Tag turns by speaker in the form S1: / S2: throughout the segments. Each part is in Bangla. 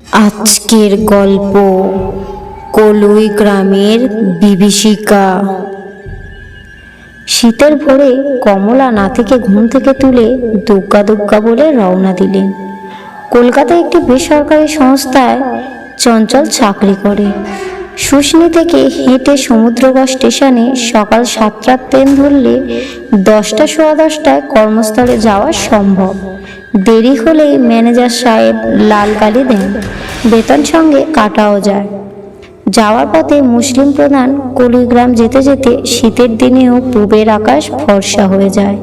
S1: আজকের গল্প কলুই গ্রামের বিভীষিকা। শীতের ভোরে কমলা নাতিকে ঘুম থেকে তুলে দুগ্গা দুগ্গা বলে রওনা দিলেন। কলকাতায় একটি বেসরকারি সংস্থায় চঞ্চল চাকরি করে। শুশনি থেকে হেঁটে সমুদ্রগড় স্টেশনে সকাল 7টার ট্রেন ধরলে 10টা সোয়া 10টায় কর্মস্থলে যাওয়া সম্ভব। দেরি হলেই ম্যানেজার সাহেব লাল কালি দেন, বেতন সঙ্গে কাটাও যায়। যাওয়ার পথে মুসলিম প্রধান কলুইগ্রাম যেতে যেতে শীতের দিনেও পূবের আকাশ ফর্সা হয়ে যায়।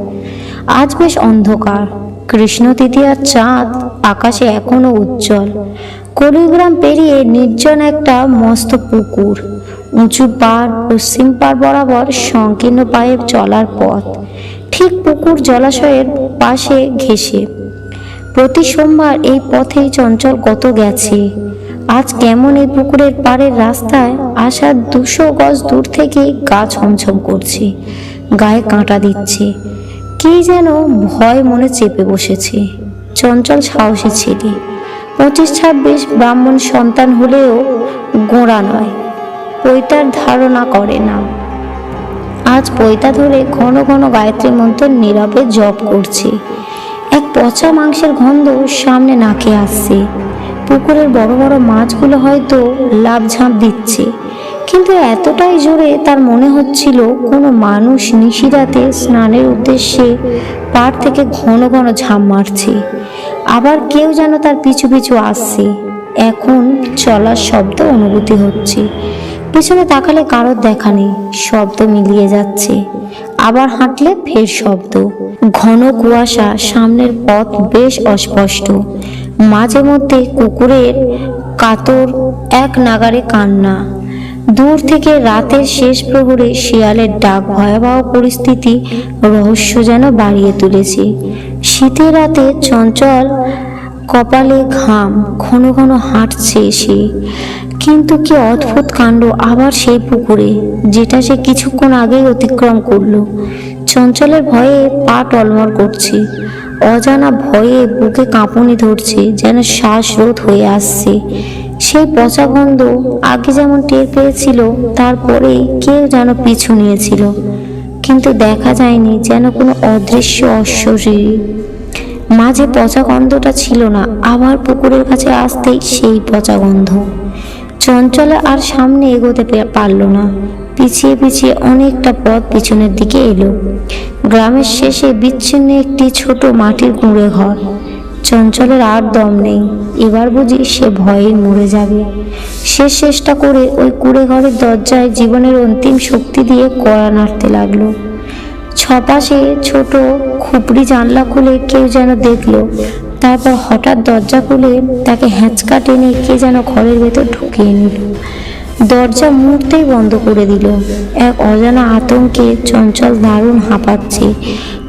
S1: আজ বেশ অন্ধকার, কৃষ্ণ তৃতীয়ার চাঁদ আকাশে এখনো উজ্জ্বল। কলুইগ্রাম পেরিয়ে নির্জন একটা মস্ত পুকুর, উঁচু পাড়, পশ্চিম পাড় বরাবর সংকীর্ণ পায়ে চলার পথ, ঠিক পুকুর জলাশয়ের পাশে ঘেঁষে। প্রতি সোমবার এই পথেই চঞ্চল কত গেছে। আজ কেমন এই পুকুরের পাড়ের রাস্তায় আসার 200 গজ দূর থেকে গা ছমছম করছে, গায়ে কাঁটা দিচ্ছে। কি যেন ভয় মনে চেপে বসেছে। চঞ্চল সাহসী ছেলে, 25-26 ব্রাহ্মণ সন্তান হলেও গোঁড়া নয়, পৈতার ধারণা করে না। আজ পৈতা ধরে ঘন ঘন গায়ত্রী মন্ত্র নীরবে জপ করছে। এক পচা মাংসের গন্ধ সামনে নাকে আসছে। পুকুরের বড় বড় মাছগুলো হয়তো লাফ ঝাঁপ দিচ্ছে, কিন্তু এতটাই জোরে তার মনে হচ্ছিল কোনো মানুষ নিশিরাতে স্নানের উদ্দেশ্যে পাড় থেকে ঘন ঘন ঝাঁপ মারছে। আবার কেউ যেন তার পিছু পিছু আসছে। এখন চলার শব্দ অনুভূতি হচ্ছে, পিছনে তাকালে কারোর দেখা নেই, শব্দ মিলিয়ে যাচ্ছে। আবার হাঁটলে ফের শব্দ। ঘন কুয়াশা, সামনের পথ বেশ অস্পষ্ট। মাঝে মধ্যে কুকুরের কাতর এক নাগারে কান্না। দূর থেকে রাতের শেষ প্রহরে শিয়ালের ডাক ভয়াবহ পরিস্থিতি রহস্য যেন বাড়িয়ে তুলেছে। শীতের রাতে চঞ্চল কপালে ঘাম, ঘন ঘন হাঁটছে সে। কিন্তু কি অদ্ভুত কাণ্ড আবার সেই পুকুরে, যেটা সে কিছুক্ষণ আগেই অতিক্রম করলো। চঞ্চলের ভয়ে পা টলমল করছে, অজানা ভয়ে বুকে কাঁপুনি ধরছে, যেন শ্বাসরোধ হয়ে আসছে। সেই পচা গন্ধ আগে যেমন টের পেয়েছিল, তারপরেই কেউ যেন পিছু নিয়েছিল, কিন্তু দেখা যায়নি, যেন কোনো অদৃশ্য অশ্বশরী। মাঝে পচা গন্ধটা ছিল না, আবার পুকুরের কাছে আসতেই সেই পচা গন্ধ। চঞ্চলে আর সামনে এগোতে পারল না, পিছিয়ে পিছিয়ে অনেকটা পথ পিছনের দিকে এলো। গ্রামের শেষে বিচ্ছিন্ন একটি ছোট মাটির কুঁড়ে ঘর। চঞ্চলের আর দম নেই, এবার বুঝি সে ভয়ে মরে যাবে। শেষ চেষ্টা করে ওই কুঁড়ে ঘরের দরজায় জীবনের অন্তিম শক্তি দিয়ে কড়া নাড়তে লাগলো। ছপাশে ছোট খুপড়ি জানলা খুলে কেউ যেন দেখলো, তারপর হঠাৎ দরজা খুলে তাকে হ্যাঁচকা টেনে কে যেন ঘরের ভেতর ঢুকিয়ে নিল। দরজা মুহূর্তেই বন্ধ করে দিল। এক অজানা আতঙ্কে চঞ্চল দারুণ হাঁপাচ্ছে,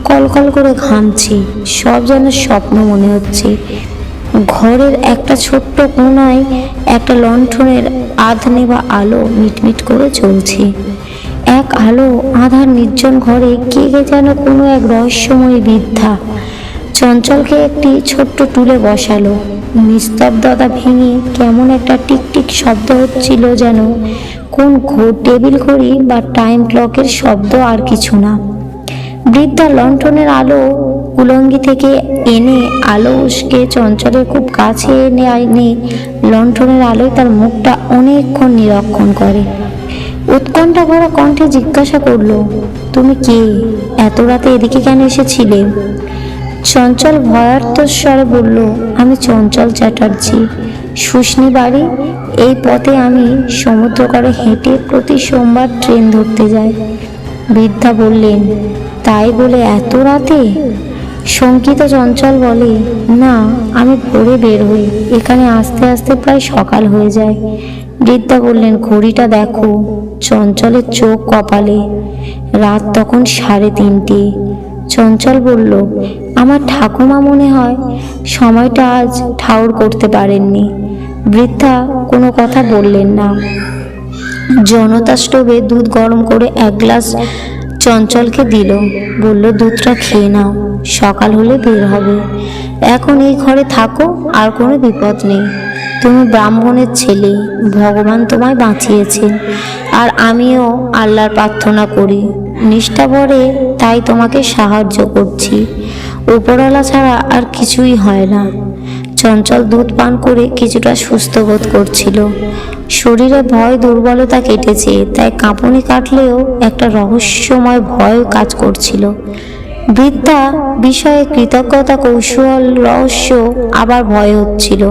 S1: কলকল করে ঘামছে, সব যেন স্বপ্ন মনে হচ্ছে। ঘরের একটা ছোট্ট কোণায় একটা লণ্ঠনের আধ নেভা আলো মিটমিট করে চলছে। এক আলো আধার নির্জন ঘরে কে যেন কোনো এক রহস্যময়ী বৃদ্ধা। চঞ্চলকে একটি ছোট্ট টুলে বসালো। নিস্তব্ধতা ভেঙে কেমন একটা টিকটিক শব্দ হচ্ছিল, যেন কোন টেবিল ঘড়ি বা টাইম ক্লকের শব্দ, আর কিছু না। বৃদ্ধা লণ্ঠনের আলো কুলঙ্গি থেকে এনে আলো উস্কে চঞ্চলের খুব কাছে এনে লণ্ঠনের আলোয় তার মুখটা অনেকক্ষণ নিরীক্ষণ করে। উৎকণ্ঠা ভরা কণ্ঠে জিজ্ঞাসা করলো, তুমি কে? এত রাতে এদিকে কেন এসেছিলে? চঞ্চল ভয়ার্ত স্বরে বলল, আমি চঞ্চল চ্যাটার্জি, শুশনি বাড়ি। এই পথে আমি সমুদ্র করে হেঁটে প্রতি সোমবার ট্রেন ধরতে যাই। বৃদ্ধা বললেন, তাই বলে এত রাতে? শঙ্কিত চঞ্চল বলে, না, আমি ভোরে বের হই, এখানে আসতে আসতে প্রায় সকাল হয়ে যায়। বৃদ্ধা বললেন, ঘড়িটা দেখো। চঞ্চলের চোখ কপালে। রাত তখন 3:30। চঞ্চল বলল, আমার ঠাকুমা মনে হয় সময়টা আজ ঠাউর করতে পারেননি। বৃদ্ধা কোনো কথা বললেন না। জনতা স্টোভে দুধ গরম করে এক গ্লাস চঞ্চলকে দিল, বলল, দুধটা খেয়ে নাও, সকাল হলে বের হবে। এখন এই ঘরে থাকো, আর কোনো বিপদ নেই। তুমি ব্রাহ্মণের ছেলে, ভগবান তোমায় বাঁচিয়েছেন। আর আমিও আল্লাহর প্রার্থনা করি নিষ্ঠাভরে, তাই তোমাকে সাহায্য করছি। উপরওয়ালা ছাড়া আর কিছুই হয় না। চঞ্চল দুধ পান করে কিছুটা সুস্থ বোধ করছিল। শরীরে ভয় দুর্বলতা কেটেছে, তাই কাঁপুনি কাটলেও একটা রহস্যময় ভয় কাজ করছিল। বৃদ্ধা বিষয়ে কৃতজ্ঞতা, কৌশল, রহস্য, আবার ভয় হচ্ছিল।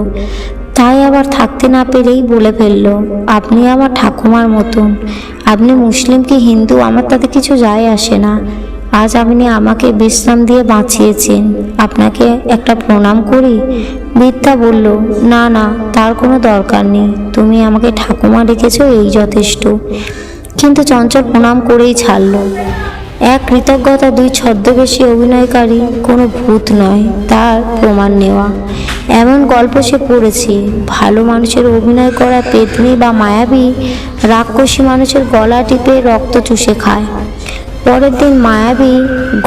S1: তাই আবার থাকতে না পেরেই বলে ফেলল, আপনি আমার ঠাকুমার মতন। আপনি মুসলিম কি হিন্দু আমার তাতে কিছু যায় আসে না। আজ আপনি আমাকে বিশ্রাম দিয়ে বাঁচিয়েছেন, আপনাকে একটা প্রণাম করি। বৃদ্ধা বলল, না না, তার কোনো দরকার নেই। তুমি আমাকে ঠাকুমা রেখেছো, এই যথেষ্ট। কিন্তু চঞ্চল প্রণাম করেই ছাড়ল। এক কৃতজ্ঞতা, দুই ছদ্মবেশী অভিনয়কারী, কোনো ভূত নয়, তার প্রমাণ নেওয়া। এমন গল্প সে পড়েছে, ভালো মানুষের অভিনয় করা পেতনি বা মায়াবী রাক্ষসী মানুষের গলা টিপে রক্ত চুষে খায়। পরের দিন মায়াবী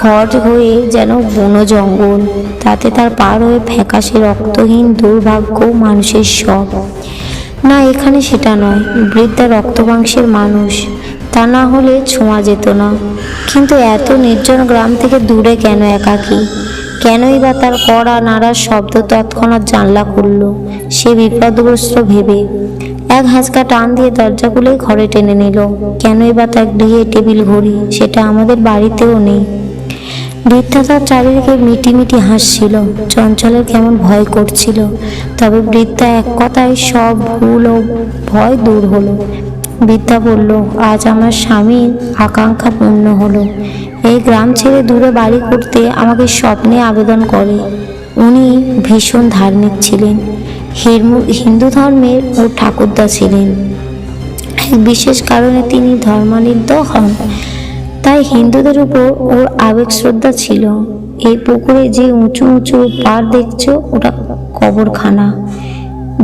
S1: ঘর হয়ে যেন বন জঙ্গল, তাতে তার পার হয়ে ফ্যাকাশে রক্তহীন দুর্ভাগ্য মানুষের সব। না, এখানে সেটা নয়। বৃদ্ধা রক্তমাংসের মানুষ, তা না হলে ছোঁয়া যেত না। কিন্তু এত নির্জন গ্রাম থেকে দূরে কেন একাকী? কেনই বা তার কড়া নাড়ার শব্দ তৎক্ষণাৎ জানলা খুলল সে বিপদগ্রস্ত ভেবে। এক হ্যাঁচকা টান দিয়ে দরজা খুলে ঘরে টেনে নিল। কেনই বা তার গৃহে টেবিল ঘড়ি, সেটা আমাদের বাড়িতেও নেই। বৃদ্ধা তার চারিদিকে মিটিমিটি হাসছিল। চঞ্চলের কেমন ভয় করছিল, তবে বৃদ্ধা এক কথায় সব ভুল ও ভয় দূর হলো। বৃদ্ধা বলল, আজ আমার স্বামীর আকাঙ্ক্ষা পূর্ণ হলো। এই গ্রাম ছেড়ে দূরে বাড়ি করতে আমাকে স্বপ্নে আবেদন করে। উনি ভীষণ ধার্মিক ছিলেন, হিন্দু ধর্মের ও ঠাকুরদা ছিলেন। এক বিশেষ কারণে তিনি ধর্মান্ধ হন, তাই হিন্দুদের উপর ওর আবেগ শ্রদ্ধা ছিল। এই পুকুরে যে উঁচু উঁচু পাড় দেখছো, ওটা কবরখানা।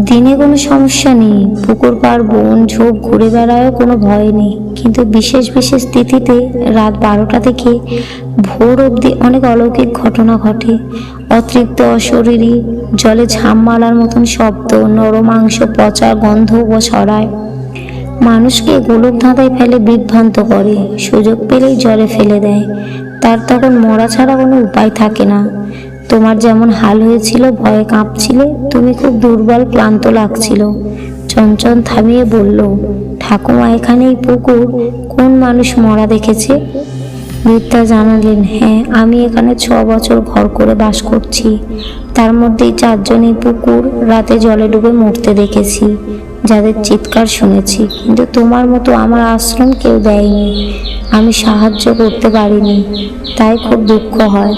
S1: দিনে কোনো সমস্যা নেই, পুকুর পাড় বন ঝোপ ঘুরে বেড়ায়ও কোনো ভয় নেই। কিন্তু বিশেষ বিশেষ তিথিতে রাত 12টা থেকে ভোর অবধি অনেক অলৌকিক ঘটনা ঘটে। অতৃপ্ত অশরীরী জলে ঝাঁপ মারার মতন শব্দ, নরমাংস পচা গন্ধ ও ছড়ায়। মানুষকে গোলক ধাঁধায় ফেলে বিভ্রান্ত করে, সুযোগ পেলেই জলে ফেলে দেয়। তার তখন মরা ছাড়া কোনো উপায় থাকে না। তোমার যেমন হাল হয়েছিল, ভয়ে কাঁপছিলে, তুমি খুব দুর্বল, ক্লান্ত লাগছিল। চঞ্চল থামিয়ে বলল, ঠাকুমা, এখানেই পুকুর, কোন মানুষ মরা দেখেছে? বৃদ্ধা জানালেন, হ্যাঁ, আমি এখানে 6 বছর ঘর করে বাস করছি। তার মধ্যেই 4 জনই পুকুর রাতে জলে ডুবে মরতে দেখেছি, যাদের চিৎকার শুনেছি। কিন্তু তোমার মতো আমার আশ্রম কেউ দেয়নি, আমি সাহায্য করতে পারিনি, তাই খুব দুঃখ হয়।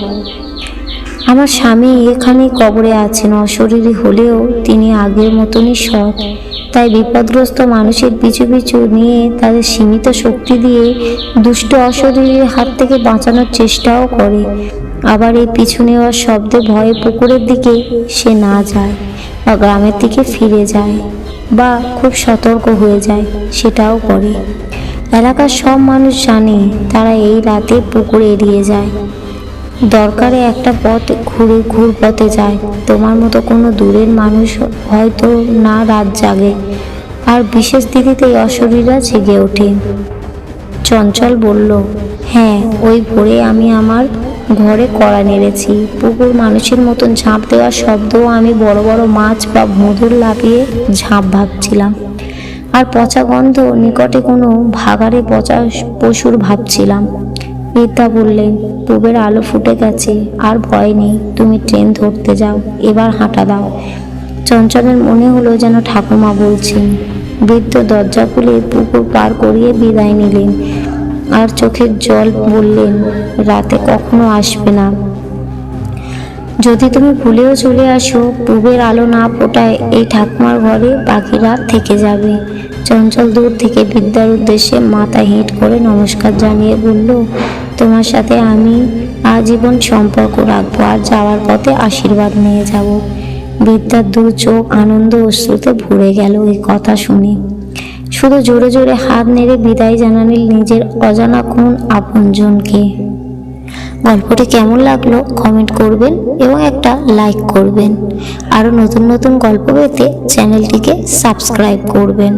S1: আমার স্বামী এখানেই কবরে আছেন, অশরীরী হলেও তিনি আগের মতনই সৎ। তাই বিপদগ্রস্ত মানুষের পিছু পিছু নিয়ে তাদের সীমিত শক্তি দিয়ে দুষ্ট অশরীরীর হাত থেকে বাঁচানোর চেষ্টাও করে। আবার এই পিছু নেওয়ার শব্দে ভয়ে পুকুরের দিকে সে না যায়, বা গ্রামের দিকে ফিরে যায়, বা খুব সতর্ক হয়ে যায়, সেটাও করে। এলাকার সব মানুষ জানে, তারা এই রাতে পুকুর এড়িয়ে যায়। দরকারে একটা পথ ঘুরে ঘুরপথে যায়। তোমার মতো কোনো দূরের মানুষ হয়তো না রাত জাগে, আর বিশেষ তিথিতেই অশরীররা জেগে ওঠে। চঞ্চল বলল, হ্যাঁ, ওই ভোরে আমি আমার ঘরে কড়া নেড়েছি। পুকুর মানুষের মতন ঝাঁপ দেওয়ার শব্দও আমি বড় বড় মাছ বা ভোঁদর লাফিয়ে ঝাঁপ ভাবছিলাম। আর পচা গন্ধ, নিকটে কোনো ভাগাড়ে পচা পশুর ভাবছিলাম। বৃদ্ধা বললেন, পূবের আলো ফুটে গেছে, আর ভয় নেই, তুমি ট্রেন ধরতে যাও, এবার হাঁটা দাও। চঞ্চলের মনে হলো যেন ঠাকুমা বলছেন। বৃদ্ধ দরজা খুলে পুকুর পার করিয়ে বিদায় নিলেন, আর চোখের জল বললেন, রাতে কখনো আসবে না। যদি তুমি ভুলেও চলে আসো, পূবের আলো না ফোটায় এই ঠাকুমার ঘরে বাকি রাত থেকে যাবে। চঞ্চল দূর থেকে বৃদ্ধার উদ্দেশ্যে মাথা হেঁট করে নমস্কার জানিয়ে বলল, তোমার সাথে আমি আজীবন সম্পর্ক রাখবো, আর যাওয়ার পথে আশীর্বাদ নিয়ে যাব। বৃদ্ধার দু চোখ আনন্দ অশ্রুতে ভরে গেল এই কথা শুনে। শুধু জোরে জোরে হাত নেড়ে বিদায় জানালেন নিজের অজানা কোন আপনজনকে। গল্পটি কেমন লাগলো কমেন্ট করবেন এবং একটা লাইক করবেন। আরও নতুন নতুন গল্প পেতে চ্যানেলটিকে সাবস্ক্রাইব করবেন।